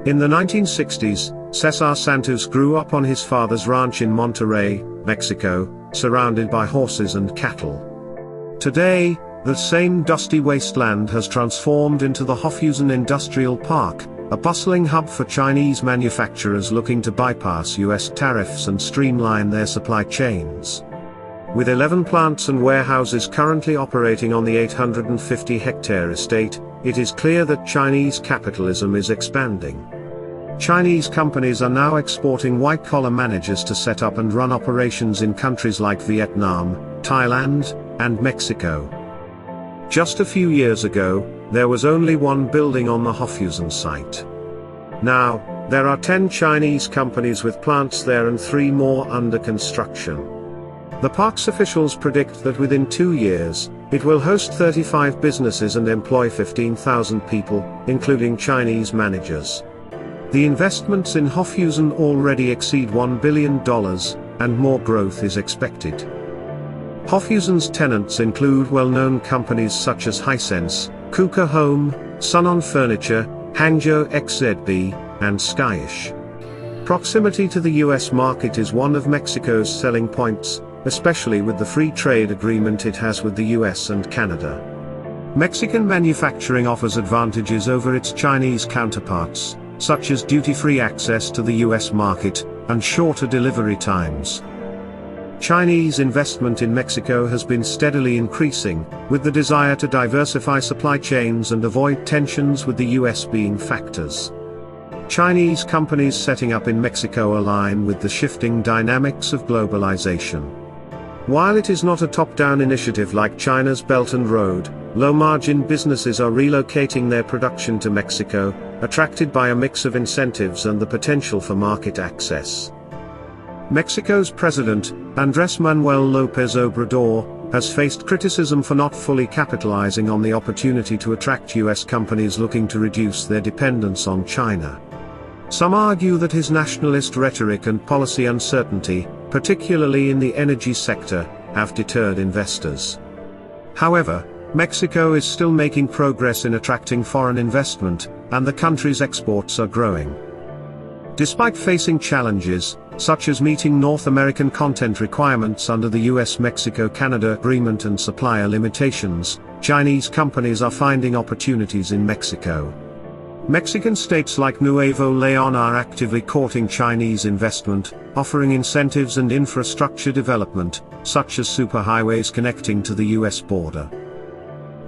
In the 1960s, Cesar Santos grew up on his father's ranch in Monterrey, Mexico, surrounded by horses and cattle. Today, the same dusty wasteland has transformed into the Hofhusen Industrial Park, a bustling hub for Chinese manufacturers looking to bypass US tariffs and streamline their supply chains. With 11 plants and warehouses currently operating on the 850-hectare estate, it is clear that Chinese capitalism is expanding. Chinese companies are now exporting white-collar managers to set up and run operations in countries like Vietnam, Thailand, and Mexico. Just a few years ago, there was only one building on the Hofhusen site. Now, there are 10 Chinese companies with plants there and 3 more under construction. The park's officials predict that within 2 years, it will host 35 businesses and employ 15,000 people, including Chinese managers. The investments in Hofhusen already exceed $1 billion, and more growth is expected. Hofhusen's tenants include well-known companies such as Hisense, Kuka Home, Sunon Furniture, Hangzhou XZB, and Skyish. Proximity to the US market is one of Mexico's selling points, especially with the free trade agreement it has with the US and Canada. Mexican manufacturing offers advantages over its Chinese counterparts, such as duty-free access to the US market, and shorter delivery times. Chinese investment in Mexico has been steadily increasing, with the desire to diversify supply chains and avoid tensions with the US being factors. Chinese companies setting up in Mexico align with the shifting dynamics of globalization. While it is not a top-down initiative like China's Belt and Road, low-margin businesses are relocating their production to Mexico, attracted by a mix of incentives and the potential for market access. Mexico's President, Andrés Manuel López Obrador, has faced criticism for not fully capitalizing on the opportunity to attract US companies looking to reduce their dependence on China. Some argue that his nationalist rhetoric and policy uncertainty, particularly in the energy sector, have deterred investors. However, Mexico is still making progress in attracting foreign investment, and the country's exports are growing. Despite facing challenges, such as meeting North American content requirements under the US-Mexico-Canada Agreement and supplier limitations, Chinese companies are finding opportunities in Mexico. Mexican states like Nuevo León are actively courting Chinese investment, offering incentives and infrastructure development, such as superhighways connecting to the US border.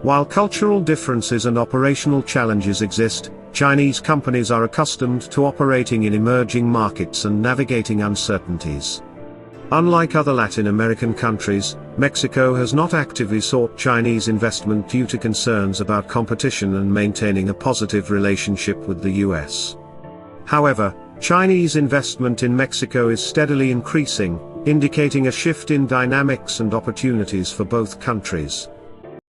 While cultural differences and operational challenges exist, Chinese companies are accustomed to operating in emerging markets and navigating uncertainties. Unlike other Latin American countries, Mexico has not actively sought Chinese investment due to concerns about competition and maintaining a positive relationship with the US. However, Chinese investment in Mexico is steadily increasing, indicating a shift in dynamics and opportunities for both countries.